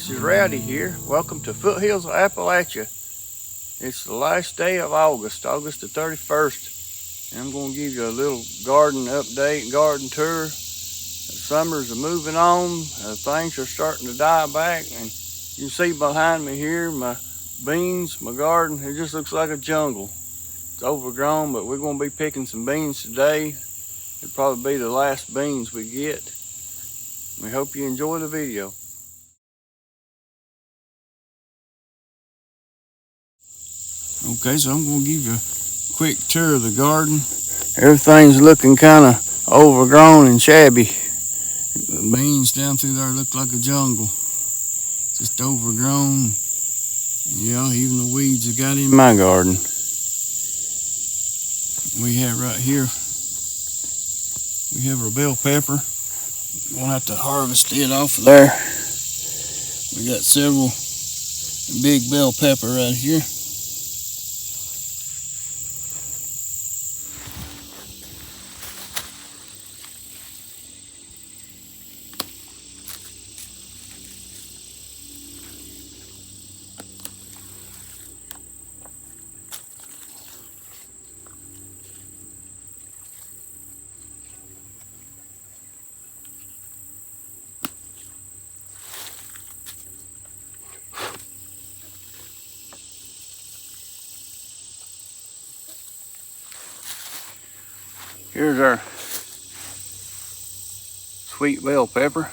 this is Rowdy here. Welcome to Foothills of Appalachia. It's the last day of August the 31st. And I'm going to give you a little garden update, garden tour. The summers are moving on. Things are starting to die back. And you can see behind me here, my beans, my garden, it just looks like a jungle. It's overgrown, but we're going to be picking some beans today. It'll probably be the last beans we get. We hope you enjoy the video. Okay, so I'm going to give you a quick tour of the garden. Everything's looking kind of overgrown and shabby. The beans down through there look like a jungle. Just overgrown. Yeah, even the weeds have got in my garden. We have right here, we have our bell pepper. We'll have to harvest it off of there. We got several big bell pepper right here. Here's our sweet bell pepper.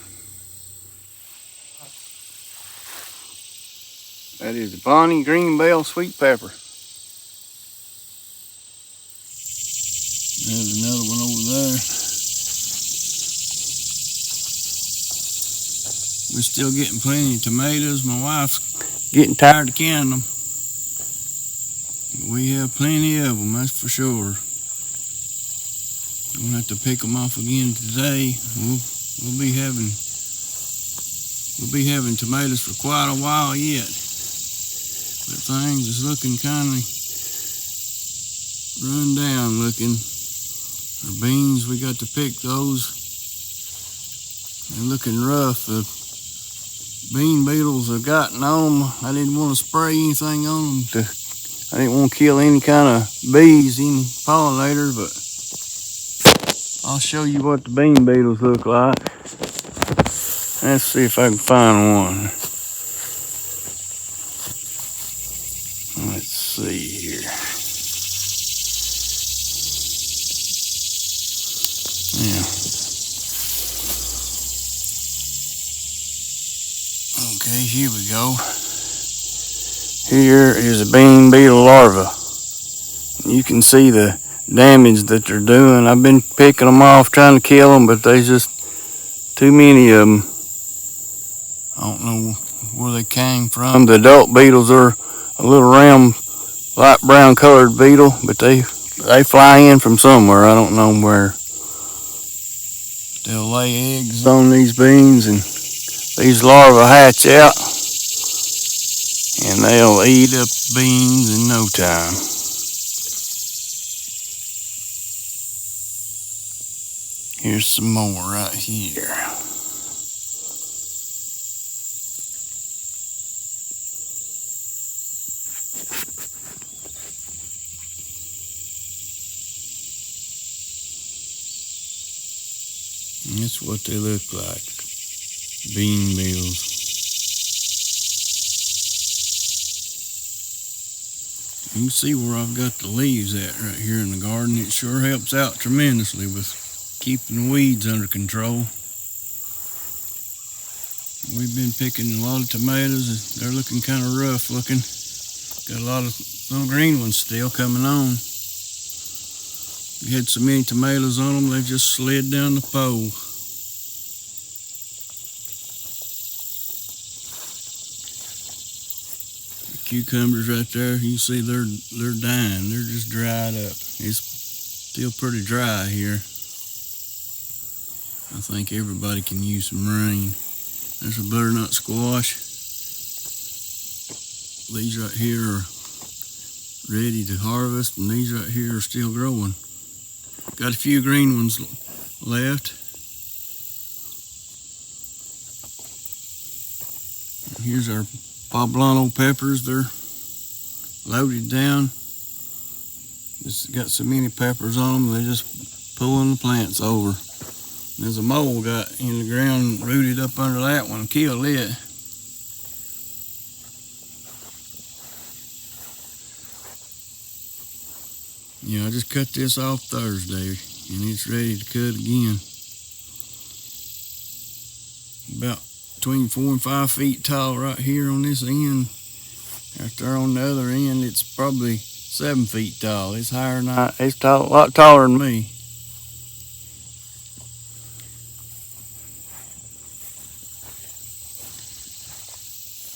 That is the Bonnie green bell sweet pepper. There's another one over there. We're still getting plenty of tomatoes. My wife's getting tired of canning them. We have plenty of them, that's for sure. We'll have to pick them off again today. We'll be having tomatoes for quite a while yet. But things is looking kind of run down looking. Our beans, we got to pick those. They're looking rough. The bean beetles have gotten on them. I didn't want to spray anything on them. I didn't want to kill any kind of bees, any pollinators, but I'll show you what the bean beetles look like. Let's see if I can find one. Let's see here. Yeah. Okay, here we go. Here is a bean beetle larva. You can see the damage that they're doing. I've been picking them off, trying to kill them, but there's just too many of them. I don't know where they came from. The adult beetles are a little round, light brown colored beetle, but they fly in from somewhere. I don't know where. They'll lay eggs on these beans, and these larvae hatch out, and they'll eat up beans in no time. Here's some more right here. And that's what they look like, bean beetles. You can see where I've got the leaves at right here in the garden. It sure helps out tremendously with keeping the weeds under control. We've been picking a lot of tomatoes. They're looking kind of rough looking. Got a lot of little green ones still coming on. We had so many tomatoes on them, they've just slid down the pole. The cucumbers right there, you can see they're dying. They're just dried up. It's still pretty dry here. I think everybody can use some rain. There's a butternut squash. These right here are ready to harvest, and these right here are still growing. Got a few green ones left. Here's our poblano peppers. They're loaded down. It's got so many peppers on them, they're just pulling the plants over. There's a mole got in the ground, rooted up under that one, killed it. I just cut this off Thursday, and it's ready to cut again. About between 4 and 5 feet tall right here on this end. Out there on the other end, it's probably 7 feet tall. It's higher than it's a lot taller than me.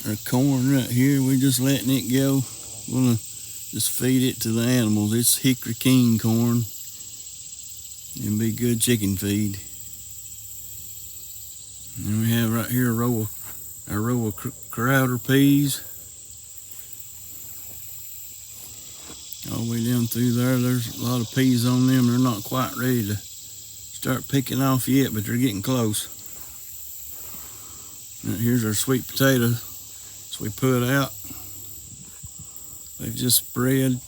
Our corn right here, we're just letting it go. We're gonna just feed it to the animals. It's hickory king corn. It'll be good chicken feed. And we have right here a row of crowder peas. All the way down through there, there's a lot of peas on them. They're not quite ready to start picking off yet, but they're getting close. Right here's our sweet potatoes we put out. They've just spread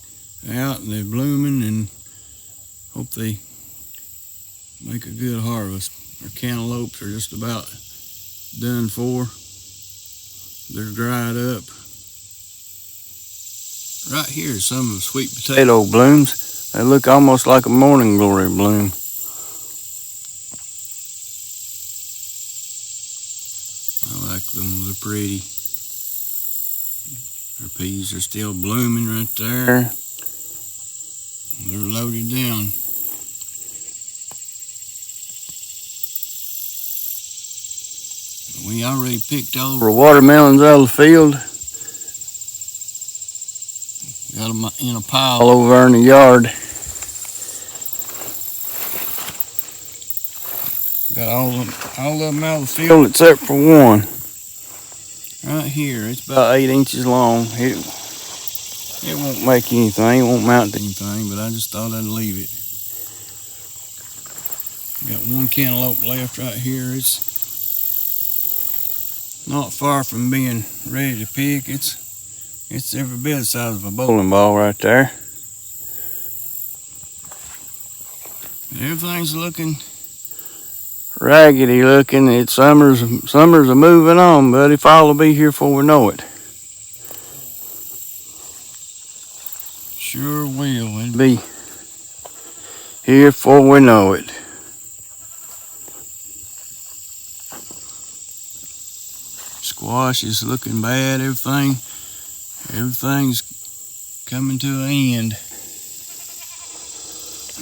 out and they're blooming, and hope they make a good harvest. Our cantaloupes are just about done for. They're dried up. Right here is some of the sweet potato blooms. They look almost like a morning glory bloom. I like them, they're pretty. Our peas are still blooming right there. They're loaded down. We already picked over watermelons out of the field. Got them in a pile over there in the yard. Got all of them out of the field except for one. Right here, it's about 8 inches long. It won't make anything, it won't mount to anything, but I just thought I'd leave it. Got one cantaloupe left right here. It's not far from being ready to pick. It's every bit the size of a bowling ball right there. Everything's looking raggedy looking. Summer's a moving on, buddy. Fall will be here before we know it. Sure will. It'll be here before we know it. Squash is looking bad. Everything's coming to an end.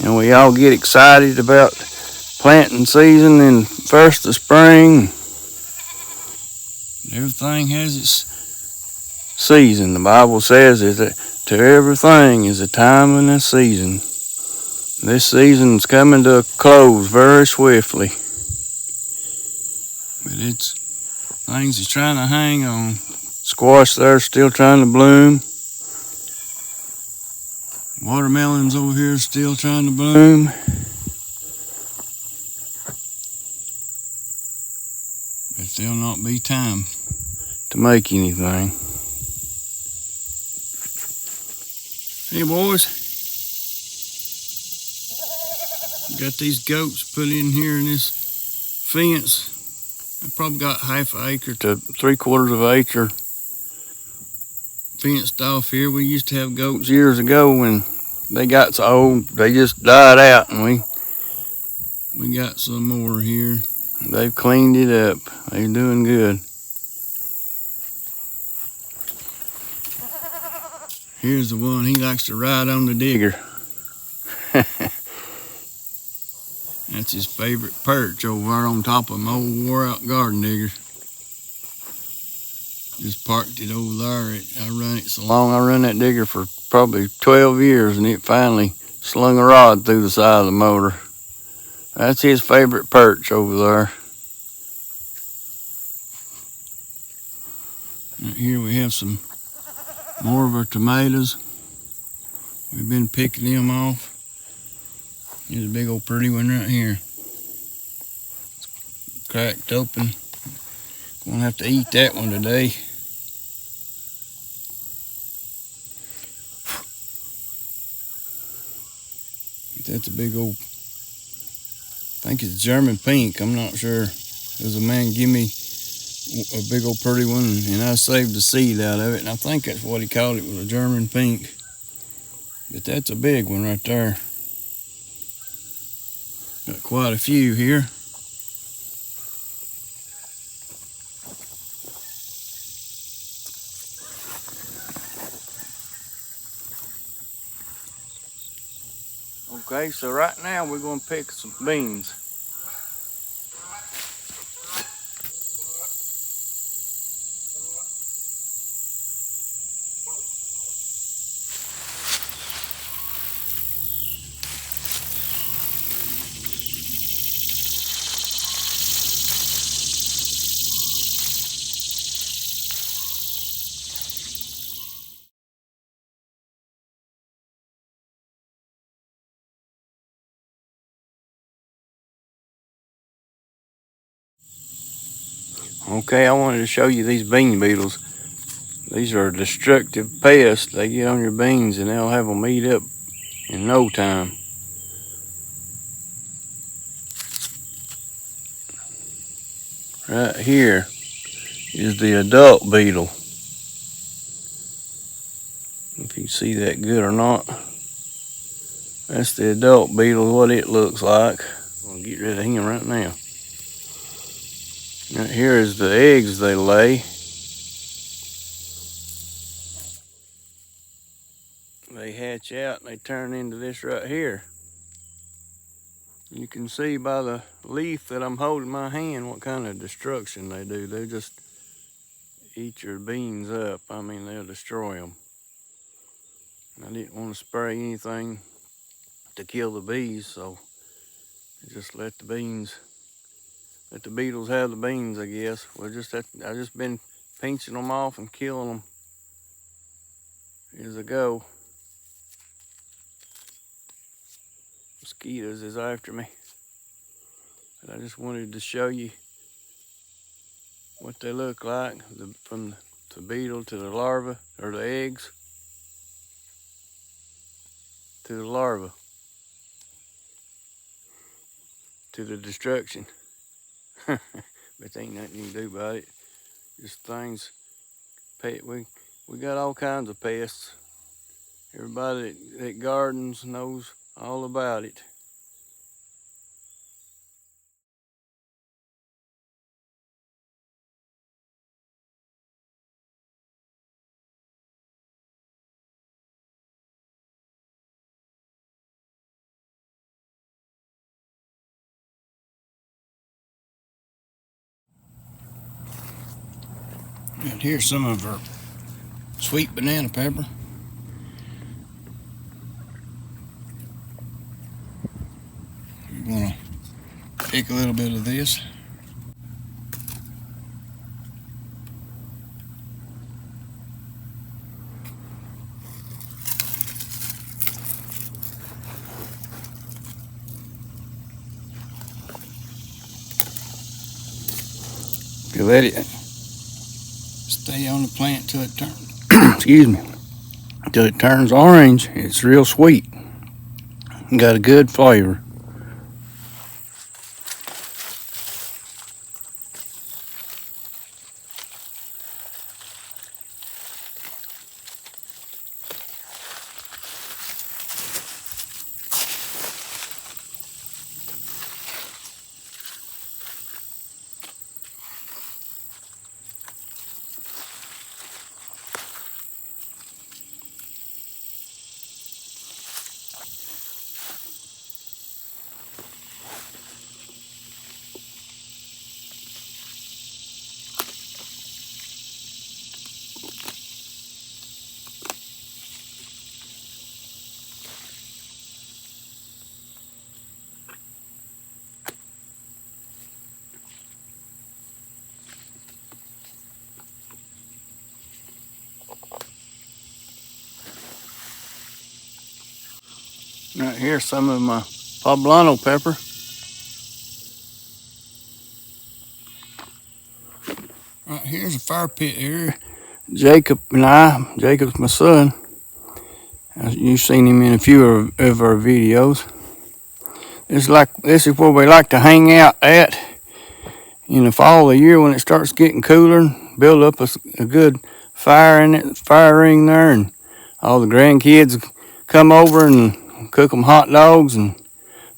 And we all get excited about planting season and first of spring. Everything has its season. The Bible says that to everything is a time and a season. This season's coming to a close very swiftly. But things is trying to hang on. Squash there still trying to bloom. Watermelons over here still trying to bloom. But there'll not be time to make anything. Hey boys, got these goats put in here in this fence. I probably got half an acre to 3/4 of an acre fenced off here. We used to have goats years ago. When they got so old, they just died out, and we got some more here. They've cleaned it up. They're doing good. Here's the one. He likes to ride on the digger. That's his favorite perch over there on top of my old wore-out garden digger. Just parked it over there. I run it so long. I run that digger for probably 12 years, and it finally slung a rod through the side of the motor. That's his favorite perch over there. Right here we have some more of our tomatoes. We've been picking them off. Here's a big old pretty one right here. It's cracked open. Gonna have to eat that one today. That's a big old, I think it's German pink. I'm not sure. There's a man give me a big old pretty one, and I saved the seed out of it, and I think that's what he called it, was a German pink. But that's a big one right there. Got quite a few here. Okay, so right now we're going to pick some beans. Okay, I wanted to show you these bean beetles. These are destructive pests. They get on your beans and they'll have them eat up in no time. Right here is the adult beetle. If you see that good or not. That's the adult beetle, what it looks like. I'm gonna get rid of him right now. Right here is the eggs they lay. They hatch out and they turn into this right here. You can see by the leaf that I'm holding in my hand what kind of destruction they do. They just eat your beans up. I mean, they'll destroy them. I didn't want to spray anything to kill the bees, so I just let the beetles have the beans, I guess. I just been pinching them off and killing them as I go. Mosquitoes is after me. But I just wanted to show you what they look like, from the beetle to the larva, or the eggs to the larva to the destruction. But there ain't nothing you can do about it. Just things, we got all kinds of pests. Everybody that gardens knows all about it. And here's some of our sweet banana pepper. We're gonna pick a little bit of this. You let it stay on the plant till it turns, excuse me, till it turns orange. It's real sweet. Got a good flavor. Right here's some of my poblano pepper. Right here's a fire pit here. Jacob's my son. You've seen him in a few of our videos. This is where we like to hang out at in the fall of the year when it starts getting cooler. Build up a good fire in it, fire ring there, and all the grandkids come over and cook them hot dogs, and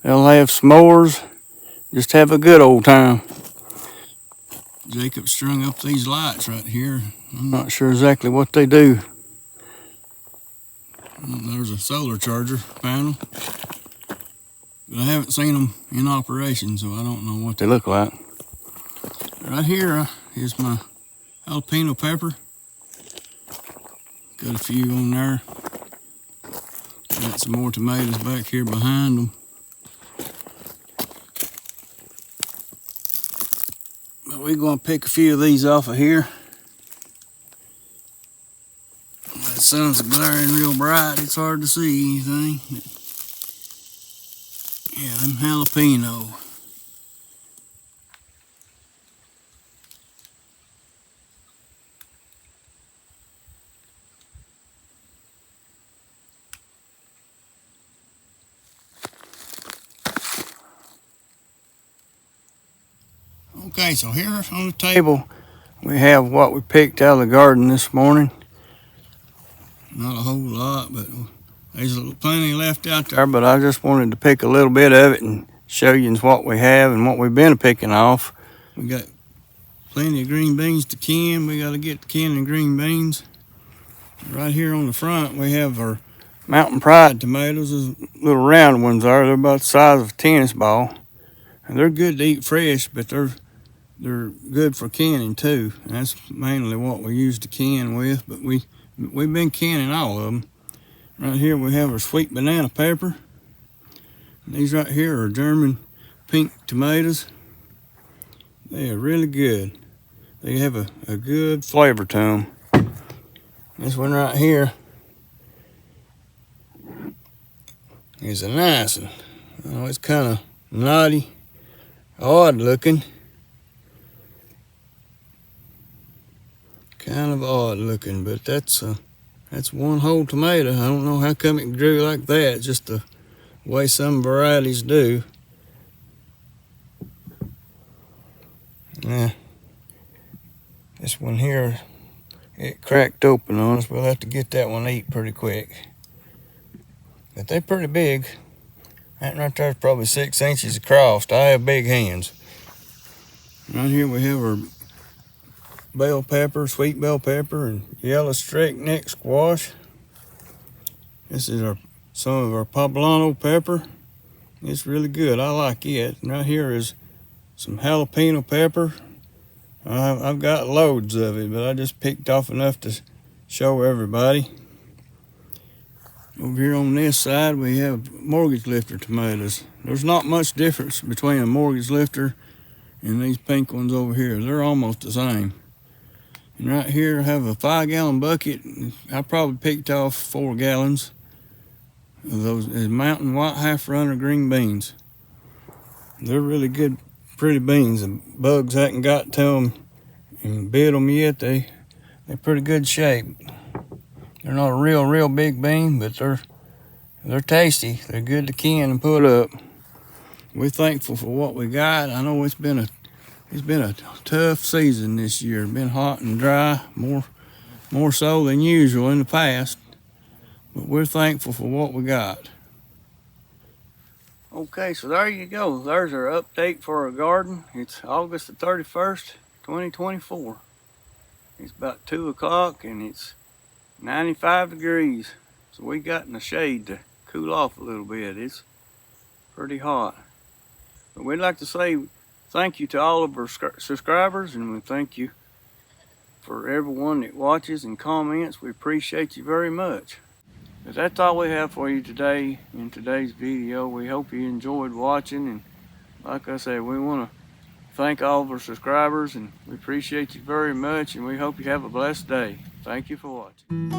they'll have s'mores. Just have a good old time. Jacob strung up these lights right here. I'm not sure exactly what they do. There's a solar charger panel, but I haven't seen them in operation, so I don't know what they look like. Right here is my jalapeno pepper. Got a few on there. Got some more tomatoes back here behind them. But we're going to pick a few of these off of here. The sun's glaring real bright. It's hard to see anything. Yeah, them jalapeno. Okay, so here on the table we have what we picked out of the garden this morning. Not a whole lot, but there's plenty left out there, but I just wanted to pick a little bit of it and show you what we have and what we've been picking off. We got plenty of green beans to can. We got to get to canning green beans. Right here on the front we have our Mountain Pride tomatoes. Those little round ones are. They're about the size of a tennis ball. And they're good to eat fresh, but they're good for canning too. And that's mainly what we use to can with, but we've been canning all of them. Right here we have our sweet banana pepper. And these right here are German pink tomatoes. They are really good. They have a good flavor to them. This one right here is a nice one. Oh, it's kind of knotty, odd looking. Kind of odd looking, but that's one whole tomato. I don't know how come it grew like that, just the way some varieties do. Yeah, this one here, it cracked open on us. We'll have to get that one eat pretty quick. But they're pretty big. That right there is probably 6 inches across. I have big hands. Right here we have our bell pepper, sweet bell pepper, and yellow streak neck squash. This is some of our poblano pepper. It's really good. I like it. And right here is some jalapeno pepper. I've got loads of it, but I just picked off enough to show everybody. Over here on this side we have mortgage lifter tomatoes. There's not much difference between a mortgage lifter and these pink ones over here. They're almost the same. And right here I have a 5-gallon bucket. I probably picked off 4 gallons of those mountain white half runner green beans. They're really good, pretty beans. The bugs haven't got to them and bit them yet. They're pretty good shape. They're not a real big bean, but they're tasty. They're good to can and put up. We're thankful for what we got. I know it's been a tough season this year. It's been hot and dry, more so than usual in the past. But we're thankful for what we got. Okay, so there you go. There's our update for our garden. It's August the 31st, 2024. It's about 2 o'clock and it's 95 degrees. So we got in the shade to cool off a little bit. It's pretty hot. But we'd like to say thank you to all of our subscribers, and we thank you for everyone that watches and comments. We appreciate you very much. But that's all we have for you today in today's video. We hope you enjoyed watching, and like I said, we want to thank all of our subscribers, and we appreciate you very much, and we hope you have a blessed day. Thank you for watching.